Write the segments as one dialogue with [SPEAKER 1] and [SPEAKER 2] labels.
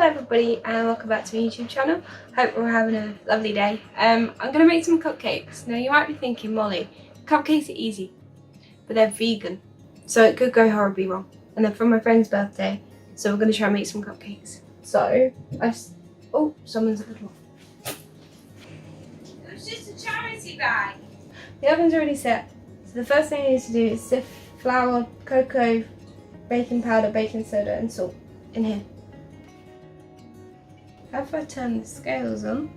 [SPEAKER 1] Hello everybody and welcome back to my YouTube channel. Hope we're having a lovely day. I'm going to make some cupcakes. Now you might be thinking, Molly, cupcakes are easy, but they're vegan, so it could go horribly wrong. And they're from my friend's birthday, so we're going to try and make some cupcakes. So, oh, someone's at the door. It was just a charity bag. The oven's already set, so the first thing I need to do is sift flour, cocoa, baking powder, baking soda and salt in here. How if I turn the scales on?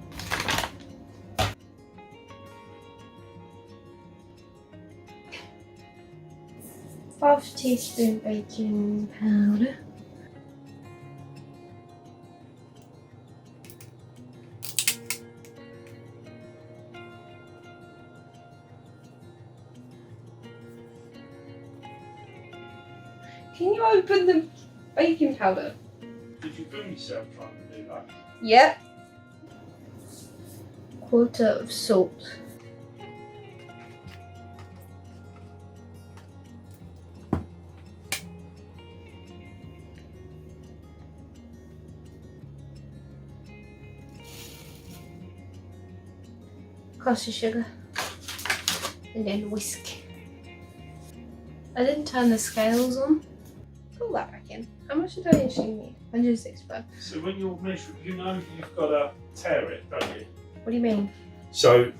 [SPEAKER 1] Half teaspoon baking powder. Can you open the baking powder?
[SPEAKER 2] Did you film yourself trying to do that?
[SPEAKER 1] Yep. Quarter of salt. Caster sugar. And then whisk. I didn't turn the scales on. Pull that back in. How much did I actually need? 165.
[SPEAKER 2] So when you're measuring, you know you've got to tear it, don't you?
[SPEAKER 1] What do you mean?
[SPEAKER 2] So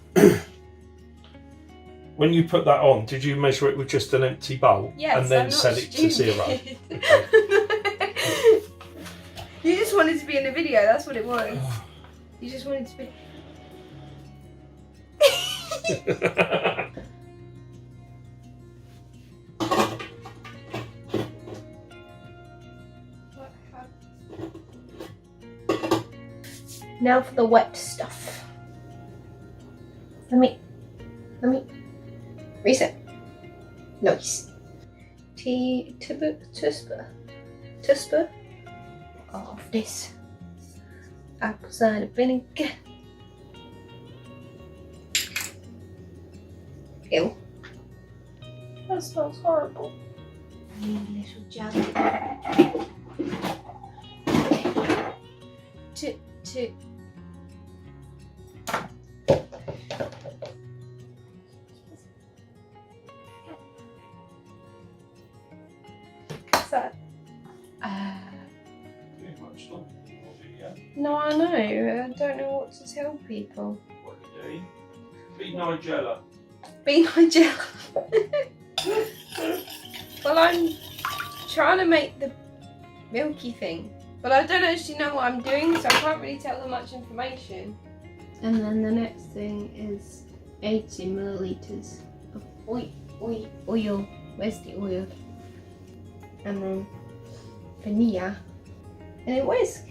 [SPEAKER 2] when you put that on, did you measure it with just an empty bowl?
[SPEAKER 1] Yes,
[SPEAKER 2] and then
[SPEAKER 1] I'm not
[SPEAKER 2] set it to
[SPEAKER 1] stupid.
[SPEAKER 2] 0? Okay.
[SPEAKER 1] You just wanted to be in the video, that's what it was. You just wanted to be... Now for the wet stuff. Let me reset. Nice. Teaspoon of this apple cider vinegar. Ew. That smells horrible. I need a little jug. Two. So, no, I know. I don't know what to tell people.
[SPEAKER 2] What are you doing? Be Nigella.
[SPEAKER 1] Be Nigella. Well, I'm trying to make the milky thing, but I don't actually know what I'm doing, so I can't really tell them much information. And then the next thing is 80 milliliters of oil. Where's the oil? And then vanilla. And then whisk.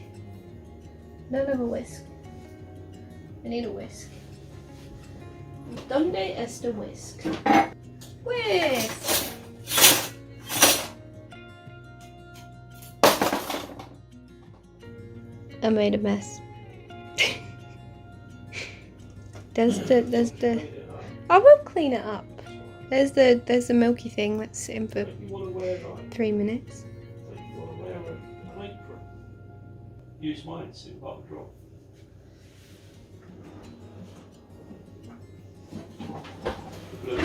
[SPEAKER 1] None of a whisk. I need a whisk. Donde está whisk? Whisk! I made a mess. There's the I will clean it up. There's the milky thing that's in for 3 minutes.
[SPEAKER 2] Use mine, see what I'll drop. Blue.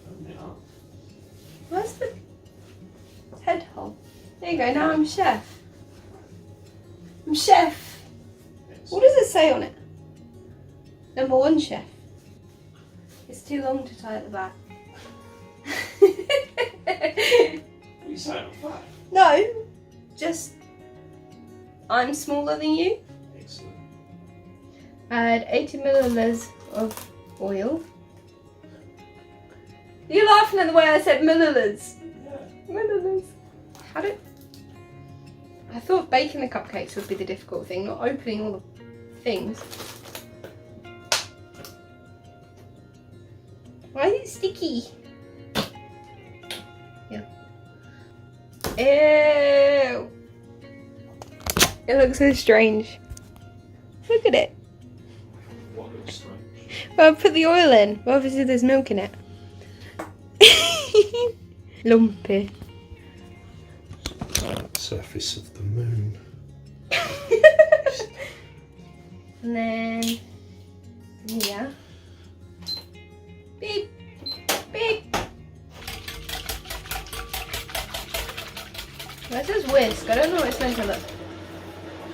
[SPEAKER 2] Open it up.
[SPEAKER 1] Where's the head hole? There you go, now I'm chef. I'm chef. What does it say on it? Number 1 chef. It's too long to tie at the back.
[SPEAKER 2] What are you saying on that?
[SPEAKER 1] No, just I'm smaller than you.
[SPEAKER 2] Excellent.
[SPEAKER 1] Add 80 milliliters of oil. You're laughing at the way I said milliliters.
[SPEAKER 2] Yeah.
[SPEAKER 1] Milliliters. I thought baking the cupcakes would be the difficult thing, not opening all the things. Why is it sticky? Yeah. Ew. It looks so strange. Look at it.
[SPEAKER 2] What looks strange?
[SPEAKER 1] Well, I put the oil in. Well, obviously there's milk in it. Lumpy.
[SPEAKER 3] surface of the moon.
[SPEAKER 1] And then yeah. Beep, beep. Where's this whisk? I don't know what it's meant to look.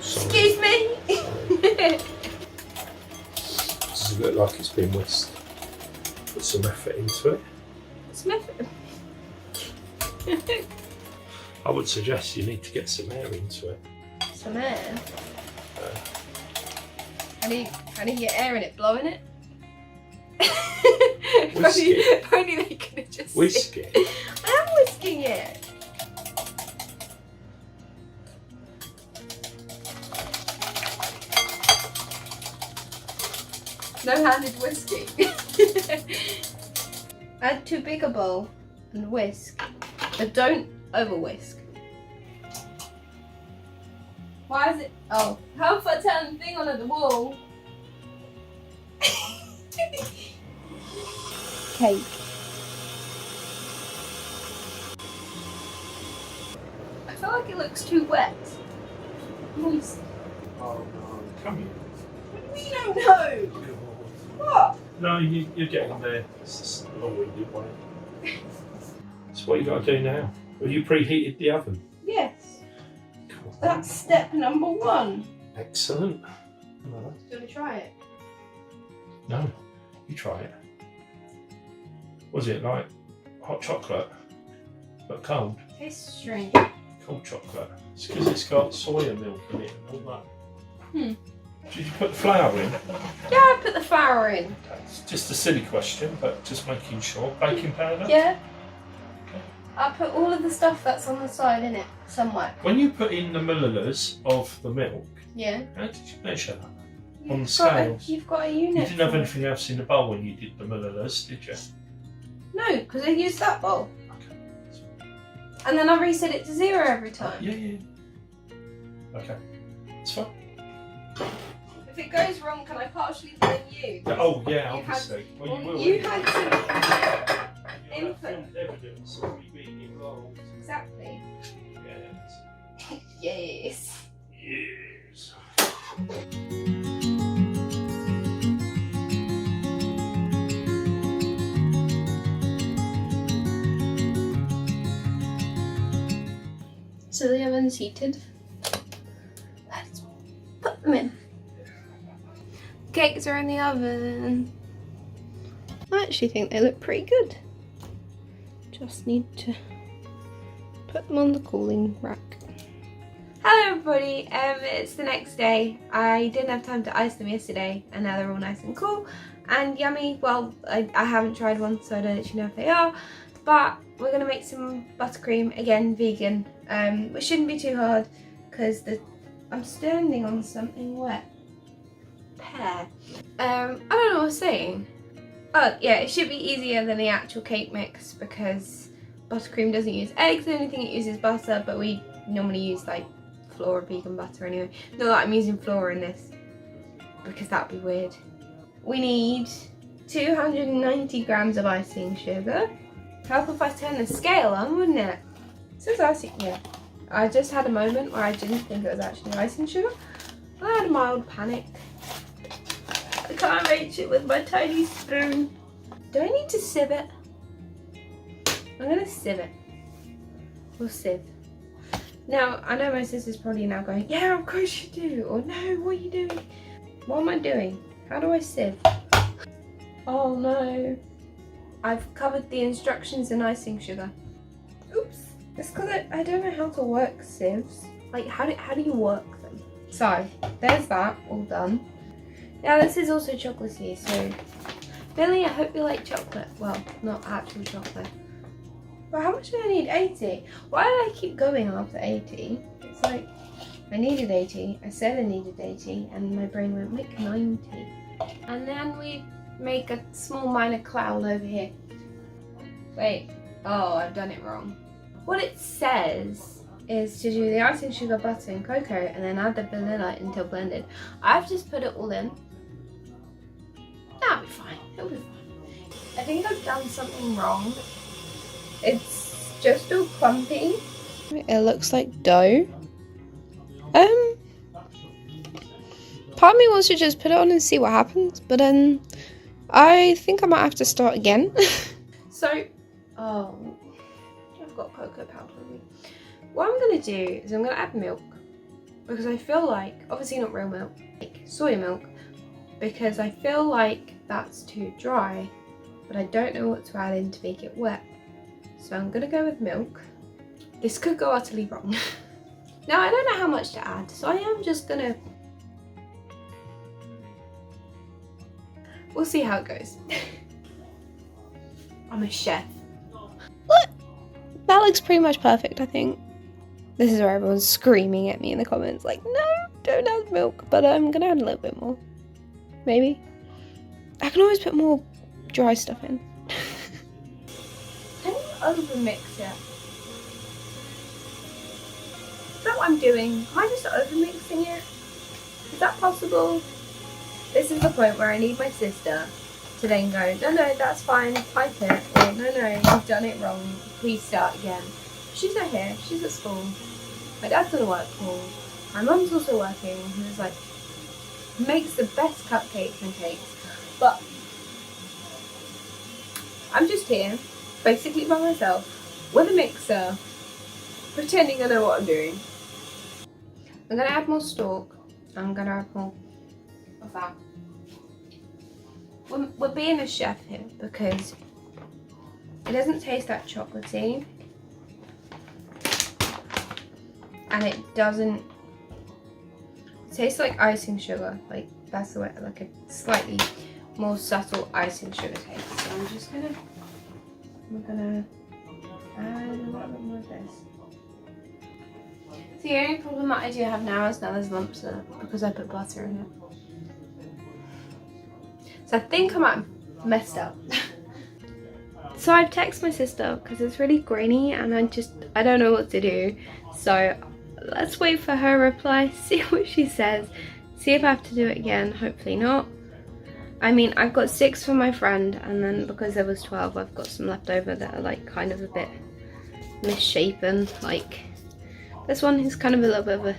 [SPEAKER 3] Sorry.
[SPEAKER 1] Excuse me.
[SPEAKER 3] Does it look like it's been whisked? Put some effort into it.
[SPEAKER 1] Smith.
[SPEAKER 3] I would suggest you need to get some air into it.
[SPEAKER 1] Some air. How do you get air in it? Blowing it?
[SPEAKER 3] Whisk it.
[SPEAKER 1] If only they could have just
[SPEAKER 3] Whisk it.
[SPEAKER 1] I am whisking it. No-handed whisking. Add too big a bowl and whisk, but don't over whisk. Why is it? Oh, how if I turn the thing on at the wall? Cake. I feel like it looks too wet. Moist.
[SPEAKER 3] Oh no, come here.
[SPEAKER 1] We don't know. What?
[SPEAKER 3] No, you're getting there. It's just a long-winded way. So what you got to do now? Have you preheated the oven?
[SPEAKER 1] Yes.
[SPEAKER 3] Cool.
[SPEAKER 1] That's step number 1.
[SPEAKER 3] Excellent. No,
[SPEAKER 1] Do you want to try it?
[SPEAKER 3] no, you try it. Was it like hot chocolate, but cold?
[SPEAKER 1] Tastes strange.
[SPEAKER 3] Cold chocolate. It's because it's got soya milk in it and all that. Did you put the flour in?
[SPEAKER 1] Yeah, I put the flour in.
[SPEAKER 3] It's just a silly question, but just making sure. Baking powder?
[SPEAKER 1] Yeah. I put all of the stuff that's on the side in it somewhere.
[SPEAKER 3] When you put in the milliliters of the milk,
[SPEAKER 1] Yeah.
[SPEAKER 3] how did you measure that?
[SPEAKER 1] You've
[SPEAKER 3] On the
[SPEAKER 1] got
[SPEAKER 3] scales.
[SPEAKER 1] You've got a
[SPEAKER 3] You
[SPEAKER 1] unit.
[SPEAKER 3] didn't have
[SPEAKER 1] for it.
[SPEAKER 3] anything else in the bowl when you did the milliliters, did you?
[SPEAKER 1] No, because I used that bowl.
[SPEAKER 3] Okay.
[SPEAKER 1] And then I reset it to 0 every time.
[SPEAKER 3] Yeah. Okay. It's fine.
[SPEAKER 1] If it goes wrong, can I partially blame you?
[SPEAKER 3] Oh, yeah,
[SPEAKER 1] You had-
[SPEAKER 3] obviously. Well, you will.
[SPEAKER 1] You had some
[SPEAKER 3] You'll have
[SPEAKER 1] input.
[SPEAKER 3] filmed evidence of me being involved.
[SPEAKER 1] Exactly.
[SPEAKER 3] Yes.
[SPEAKER 1] Yes.
[SPEAKER 3] Yes.
[SPEAKER 1] So the oven's heated. Let's put them in. Cakes are in the oven. I actually think they look pretty good. Just need to put them on the cooling rack. Hello everybody, it's the next day. I didn't have time to ice them yesterday and now they're all nice and cool and yummy. Well, I haven't tried one so I don't actually know if they are, but we're going to make some buttercream, again vegan, which shouldn't be too hard because I'm standing on something wet. Pear. I don't know what I was saying. Oh yeah, it should be easier than the actual cake mix because buttercream doesn't use eggs, the only thing it uses butter, but we normally use like Flora vegan butter anyway. Not that I'm using Flora in this because that would be weird. We need 290 grams of icing sugar. Help if I turn the scale on, wouldn't it? It says icing, yeah. I just had a moment where I didn't think it was actually icing sugar. I had a mild panic. I can't reach it with my tiny spoon. Do I need to sieve it? I'm gonna sieve it. We'll sieve. Now, I know my sister's probably now going, yeah, of course you do. Or no, what are you doing? What am I doing? How do I sieve? Oh no. I've covered the instructions in icing sugar. Oops. It's because I don't know how to work sieves. Like, how do you work them? So, there's that, all done. Now, this is also chocolatey, so Billy, I hope you like chocolate. Well, not actual chocolate. But how much do I need? 80. Why did I keep going after 80? It's like, I needed 80, I said I needed 80, and my brain went, make 90. And then we make a small minor cloud over here. Wait, oh, I've done it wrong. What it says is to do the icing, sugar, butter, and cocoa, and then add the vanilla until blended. I've just put it all in. That'll be fine, it'll be fine. I think I've done something wrong. It's just all clumpy, It looks like dough. Part of me wants to just put it on and see what happens, but I think I might have to start again. So, oh, I've got cocoa powder with me. What I'm gonna do is I'm gonna add milk, because I feel like, obviously not real milk, like soy milk, because I feel like that's too dry, but I don't know what to add in to make it wet. So I'm gonna go with milk. This could go utterly wrong. Now I don't know how much to add, so I am just gonna, we'll see how it goes. I'm a chef. Look, that looks pretty much perfect, I think. This is where everyone's screaming at me in the comments, like, no, don't add milk, but I'm gonna add a little bit more. Maybe. I can always put more dry stuff in. Can you overmix it? Is that what I'm doing? Am I just overmixing it? Is that possible? This is the point where I need my sister to then go, no, that's fine, pipe it. Or, no, you've done it wrong, please start again. She's not here, she's at school. My dad's on a work call. My mum's also working, and is like, makes the best cupcakes and cakes. But I'm just here, basically by myself, with a mixer, pretending I know what I'm doing. I'm gonna add more stalk. I'm gonna add more of that. We're being a chef here because it doesn't taste that chocolatey, and it doesn't taste like icing sugar. Like that's the way, like a slightly more subtle icing sugar taste. So I'm just gonna, we're gonna add a little bit more of this. The only problem that I do have now is now there's lumps in it because I put butter in it. So I think I might have messed up. So I've texted my sister because it's really grainy and I don't know what to do. So let's wait for her reply, see what she says, see if I have to do it again, hopefully not. I mean, I've got 6 for my friend, and then because there was 12, I've got some left over that are like kind of a bit misshapen. Like this one is kind of a little bit of a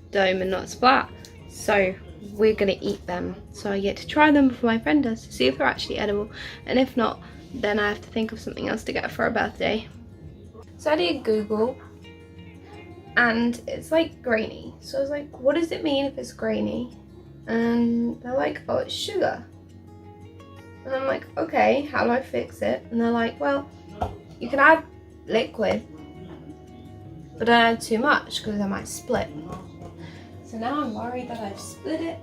[SPEAKER 1] dome and not as flat. So we're gonna eat them. So I get to try them before my friend does to see if they're actually edible. And if not, then I have to think of something else to get for her birthday. So I did Google, and it's like grainy. So I was like, what does it mean if it's grainy? And they're like, oh, it's sugar. And I'm like, okay, how do I fix it? And they're like, well, you can add liquid, but don't add too much because I might split. So now I'm worried that I've split it.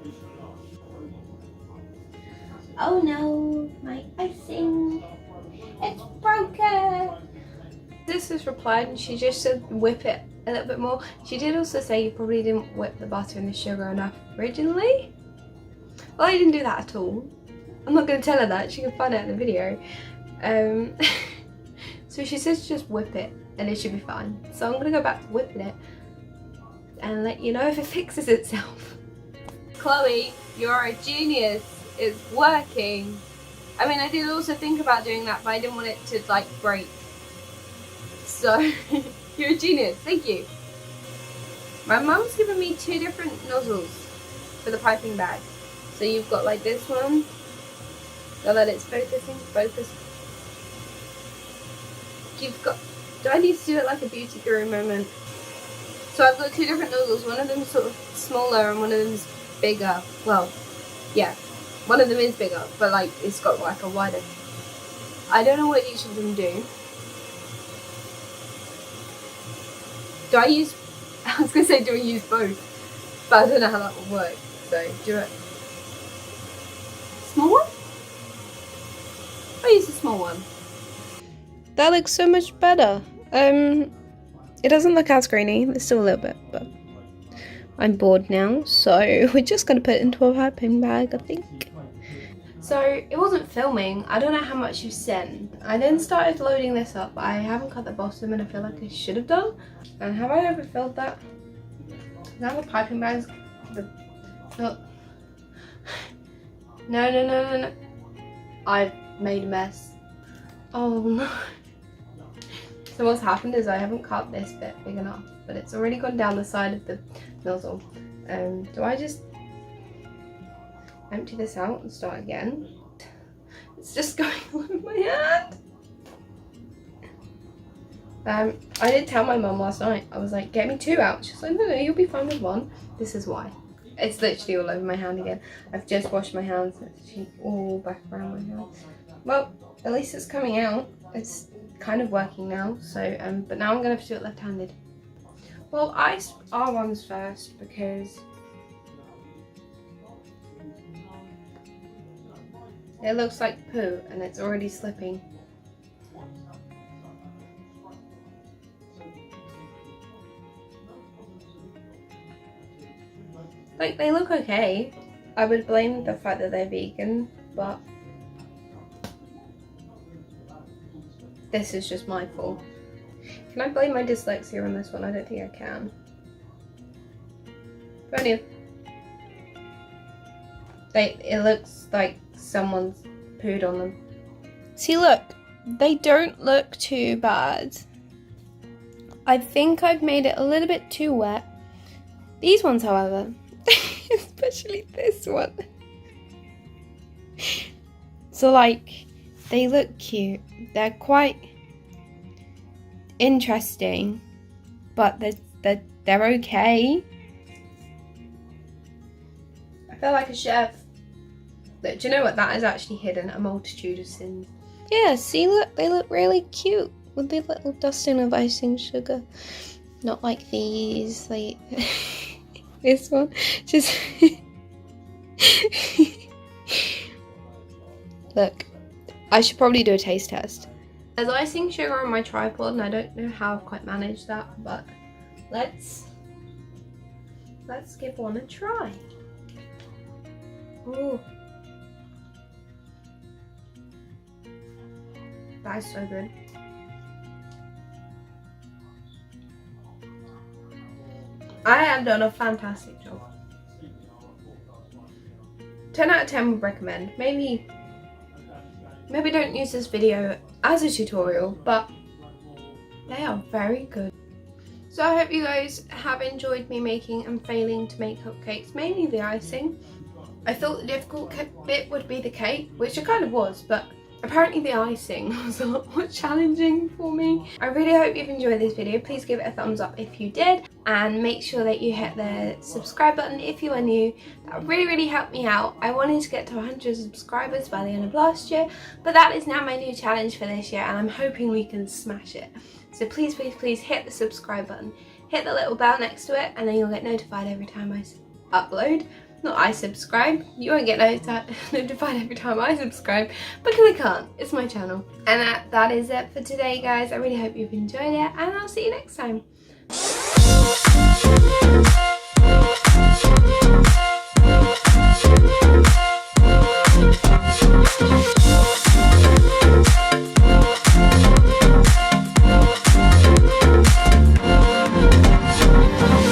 [SPEAKER 1] Oh no, my icing, it's broken. This has replied and she just said whip it a little bit more. She did also say you probably didn't whip the butter and the sugar enough originally. Well, I didn't do that at all. I'm not going to tell her that, she can find out in the video. So she says just whip it and it should be fine. So I'm going to go back to whipping it and let you know if it fixes itself. Chloe, you're a genius. It's working. I mean, I did also think about doing that, but I didn't want it to like break. So you're a genius, thank you. My mum's given me 2 different nozzles for the piping bag. So you've got like this one, now that it's focusing, focus. You've got, do I need to do it like a beauty guru moment? So I've got 2 different nozzles, one of them is sort of smaller and one of them is bigger. Well, yeah, one of them is bigger, but like it's got like a wider. I don't know what each of them do. Do I use, I was going to say do I use both, but I don't know how that would work. So do it. Small one? I use the small one. That looks so much better. It doesn't look as grainy, there's still a little bit, but I'm bored now, so we're just going to put it into a piping bag, I think. So it wasn't filming, I don't know how much you sent. I then started loading this up, but I haven't cut the bottom and I feel like I should have done. And have I overfilled that? Now the piping bags, no. No. I've made a mess. Oh no. So what's happened is I haven't cut this bit big enough, but it's already gone down the side of the nozzle. Do I just empty this out and start again? It's just going all over my hand. I did tell my mum last night, I was like, get me 2 out. She's like, no, you'll be fine with 1. This is why. It's literally all over my hand again. I've just washed my hands, so it's actually all back around my hand. Well, at least it's coming out. It's kind of working now, so, but now I'm gonna have to do it left-handed. Well, I R1s first because it looks like poo and it's already slipping. Like, they look okay. I would blame the fact that they're vegan, but this is just my fault. Can I blame my dyslexia on this one? I don't think I can. But anyway, it looks like someone's pooed on them. See, look, they don't look too bad. I think I've made it a little bit too wet. These ones, however, especially this one. So like, they look cute. They're quite interesting, but they're okay. I feel like a chef. Look, do you know what? That is actually hidden a multitude of sins. Yeah, see, look, they look really cute with the little dusting of icing sugar. Not like these, like this one. Just look, I should probably do a taste test. There's icing sugar on my tripod and I don't know how I've quite managed that, but let's give one a try. Ooh. That is so good. I have done a fantastic job. 10 out of 10 would recommend. Maybe don't use this video as a tutorial, but they are very good. So I hope you guys have enjoyed me making and failing to make cupcakes, mainly the icing. I thought the difficult bit would be the cake, which it kind of was, but apparently the icing was a lot more challenging for me. I really hope you've enjoyed this video. Please give it a thumbs up if you did, and make sure that you hit the subscribe button if you are new. That would really help me out. I wanted to get to 100 subscribers by the end of last year, but that is now my new challenge for this year, and I'm hoping we can smash it. So please, please, please hit the subscribe button. Hit the little bell next to it, and then you'll get notified every time I upload. Not I subscribe, you won't get notified every time I subscribe, because I can't, it's my channel. And that is it for today, guys. I really hope you've enjoyed it, and I'll see you next time.